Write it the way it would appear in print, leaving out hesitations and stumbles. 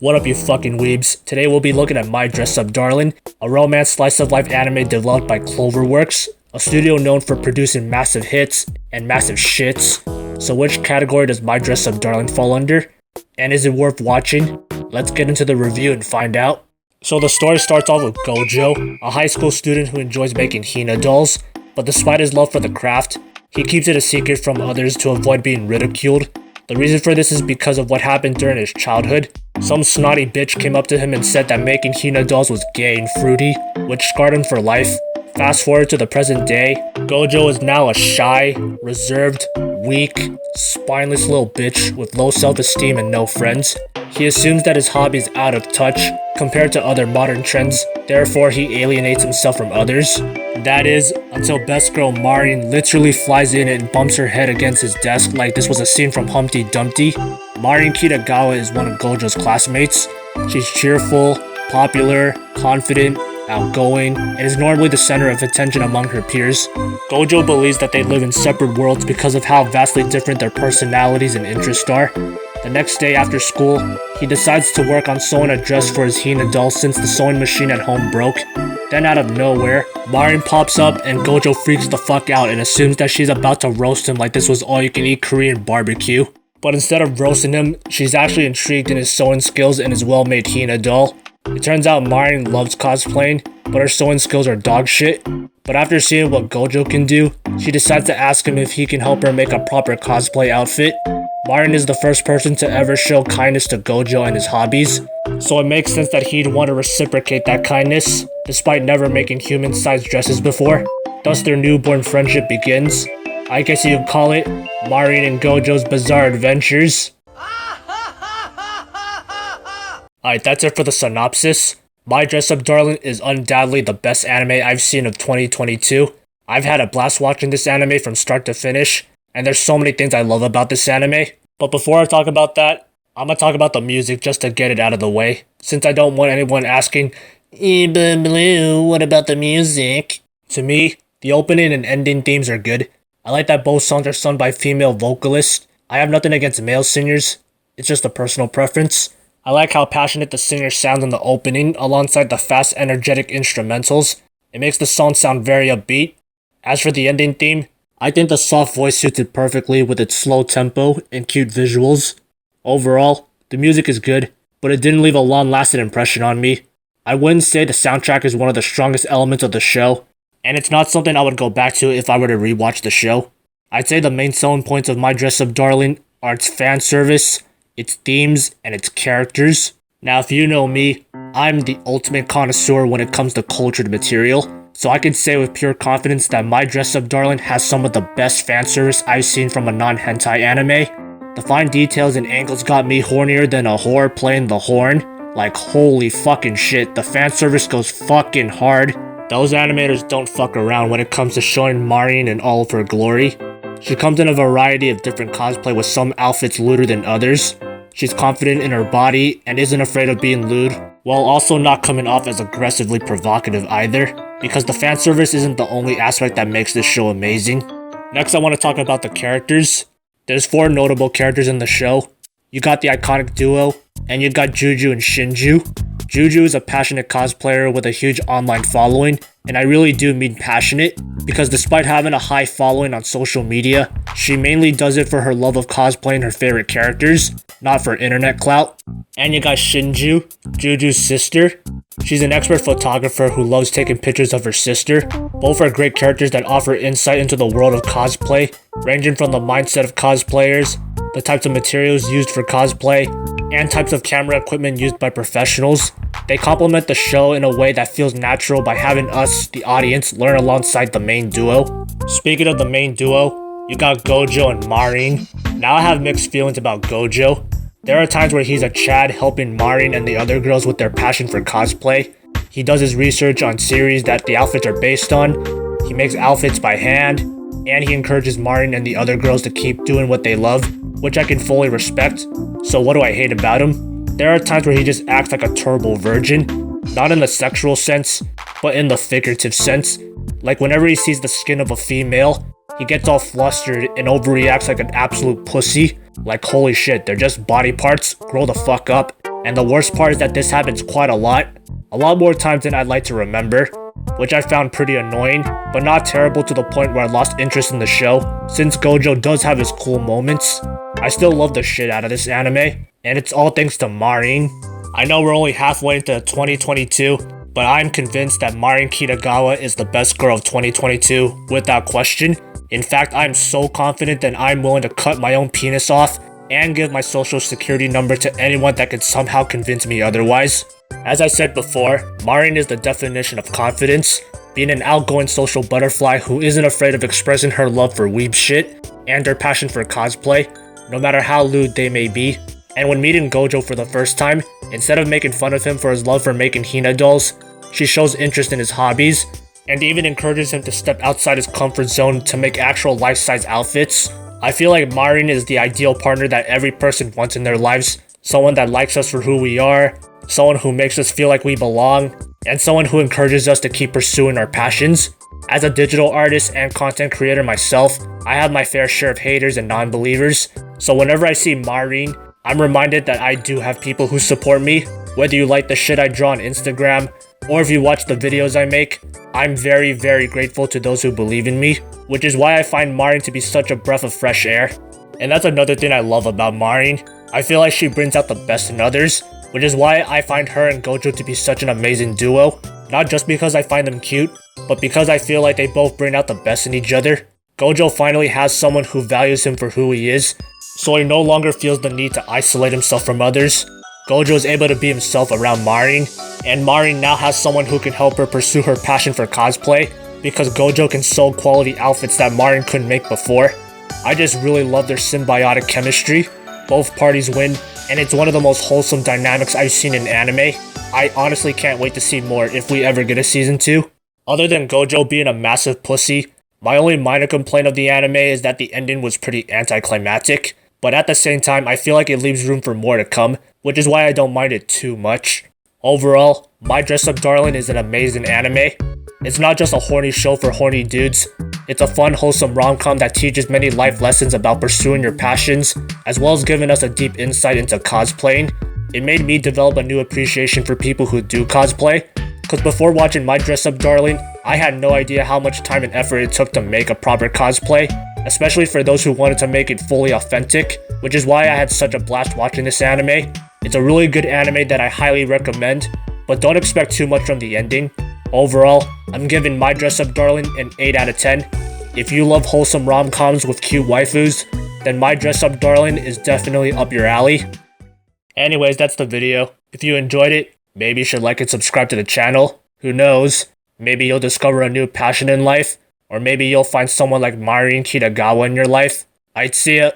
What up, you fucking weebs? Today we'll be looking at My Dress Up Darling, a romance slice-of-life anime developed by Cloverworks, a studio known for producing massive hits and massive shits. So which category does My Dress Up Darling fall under? And is it worth watching? Let's get into the review and find out. So the story starts off with Gojo, a high school student who enjoys making Hina dolls, but despite his love for the craft, he keeps it a secret from others to avoid being ridiculed. The reason for this is because of what happened during his childhood. Some snotty bitch came up to him and said that making Hina dolls was gay and fruity, which scarred him for life. Fast forward to the present day, Gojo is now a shy, reserved, weak, spineless little bitch with low self-esteem and no friends. He assumes that his hobby is out of touch compared to other modern trends, therefore he alienates himself from others. That is, until best girl Marin literally flies in and bumps her head against his desk like this was a scene from Humpty Dumpty. Marin Kitagawa is one of Gojo's classmates. She's cheerful, popular, confident, outgoing, and is normally the center of attention among her peers. Gojo believes that they live in separate worlds because of how vastly different their personalities and interests are. The next day after school, he decides to work on sewing a dress for his Hina doll since the sewing machine at home broke. Then out of nowhere, Marin pops up and Gojo freaks the fuck out and assumes that she's about to roast him like this was all-you-can-eat Korean barbecue. But instead of roasting him, she's actually intrigued in his sewing skills and his well-made Hina doll. It turns out Marin loves cosplaying, but her sewing skills are dog shit. But after seeing what Gojo can do, she decides to ask him if he can help her make a proper cosplay outfit. Marin is the first person to ever show kindness to Gojo and his hobbies, so it makes sense that he'd want to reciprocate that kindness, despite never making human-sized dresses before. Thus their newborn friendship begins. I guess you could call it Marin and Gojo's bizarre adventures. Alright, that's it for the synopsis. My Dress Up Darling is undoubtedly the best anime I've seen of 2022. I've had a blast watching this anime from start to finish, and there's so many things I love about this anime. But before I talk about that, I'm gonna talk about the music just to get it out of the way, since I don't want anyone asking, Blue, what about the music? To me, the opening and ending themes are good. I like that both songs are sung by female vocalists. I have nothing against male singers, it's just a personal preference. I like how passionate the singer sounds in the opening alongside the fast, energetic instrumentals. It makes the song sound very upbeat. As for the ending theme, I think the soft voice suits it perfectly with its slow tempo and cute visuals. Overall, the music is good, but it didn't leave a long-lasting impression on me. I wouldn't say the soundtrack is one of the strongest elements of the show, and it's not something I would go back to if I were to rewatch the show. I'd say the main selling points of My Dress Up Darling are its fan service, its themes, and its characters. Now, if you know me, I'm the ultimate connoisseur when it comes to cultured material, so I can say with pure confidence that My Dress Up Darling has some of the best fan service I've seen from a non-hentai anime. The fine details and angles got me hornier than a whore playing the horn. Like, holy fucking shit, the fan service goes fucking hard. Those animators don't fuck around when it comes to showing Marin in all of her glory. She comes in a variety of different cosplay with some outfits lewder than others. She's confident in her body and isn't afraid of being lewd, while also not coming off as aggressively provocative either, because the fan service isn't the only aspect that makes this show amazing. Next I want to talk about the characters. There's 4 notable characters in the show. You got the iconic duo, and you got Juju and Shinju. Juju is a passionate cosplayer with a huge online following, and I really do mean passionate, because despite having a high following on social media, she mainly does it for her love of cosplaying her favorite characters, not for internet clout. And you got Shinju, Juju's sister. She's an expert photographer who loves taking pictures of her sister. Both are great characters that offer insight into the world of cosplay, ranging from the mindset of cosplayers, the types of materials used for cosplay, and types of camera equipment used by professionals. They complement the show in a way that feels natural by having us, the audience, learn alongside the main duo. Speaking of the main duo, you got Gojo and Marin. Now I have mixed feelings about Gojo. There are times where he's a Chad helping Marin and the other girls with their passion for cosplay. He does his research on series that the outfits are based on. He makes outfits by hand, and he encourages Marin and the other girls to keep doing what they love, which I can fully respect. So what do I hate about him? There are times where he just acts like a turbo virgin, not in the sexual sense, but in the figurative sense. Like whenever he sees the skin of a female, he gets all flustered and overreacts like an absolute pussy. Like, holy shit, they're just body parts, grow the fuck up. And the worst part is that this happens quite a lot more times than I'd like to remember, which I found pretty annoying, but not terrible to the point where I lost interest in the show, since Gojo does have his cool moments. I still love the shit out of this anime, and it's all thanks to Marin. I know we're only halfway into 2022, but I'm convinced that Marin Kitagawa is the best girl of 2022, without question. In fact, I'm so confident that I'm willing to cut my own penis off and give my social security number to anyone that could somehow convince me otherwise. As I said before, Marin is the definition of confidence, being an outgoing social butterfly who isn't afraid of expressing her love for weeb shit and her passion for cosplay, no matter how lewd they may be. And when meeting Gojo for the first time, instead of making fun of him for his love for making Hina dolls, she shows interest in his hobbies, and even encourages him to step outside his comfort zone to make actual life-size outfits. I feel like Marin is the ideal partner that every person wants in their lives, someone that likes us for who we are, someone who makes us feel like we belong, and someone who encourages us to keep pursuing our passions. As a digital artist and content creator myself, I have my fair share of haters and non-believers, so whenever I see Marin, I'm reminded that I do have people who support me, whether you like the shit I draw on Instagram, or if you watch the videos I make. I'm very, very grateful to those who believe in me, which is why I find Marin to be such a breath of fresh air. And that's another thing I love about Marin. I feel like she brings out the best in others, which is why I find her and Gojo to be such an amazing duo. Not just because I find them cute, but because I feel like they both bring out the best in each other. Gojo finally has someone who values him for who he is, so he no longer feels the need to isolate himself from others. Gojo is able to be himself around Marin, and Marin now has someone who can help her pursue her passion for cosplay, because Gojo can sew quality outfits that Marin couldn't make before. I just really love their symbiotic chemistry. Both parties win, and it's one of the most wholesome dynamics I've seen in anime. I honestly can't wait to see more if we ever get a season 2. Other than Gojo being a massive pussy, my only minor complaint of the anime is that the ending was pretty anticlimactic, but at the same time I feel like it leaves room for more to come, which is why I don't mind it too much. Overall, My Dress Up Darling is an amazing anime. It's not just a horny show for horny dudes, it's a fun, wholesome rom-com that teaches many life lessons about pursuing your passions, as well as giving us a deep insight into cosplaying. It made me develop a new appreciation for people who do cosplay, because before watching My Dress Up Darling, I had no idea how much time and effort it took to make a proper cosplay, especially for those who wanted to make it fully authentic, which is why I had such a blast watching this anime. It's a really good anime that I highly recommend, but don't expect too much from the ending. Overall, I'm giving My Dress Up Darling an 8 out of 10. If you love wholesome rom-coms with cute waifus, then My Dress Up Darling is definitely up your alley. Anyways, that's the video. If you enjoyed it, maybe you should like and subscribe to the channel. Who knows? Maybe you'll discover a new passion in life, or maybe you'll find someone like Marin Kitagawa in your life. I'd see ya.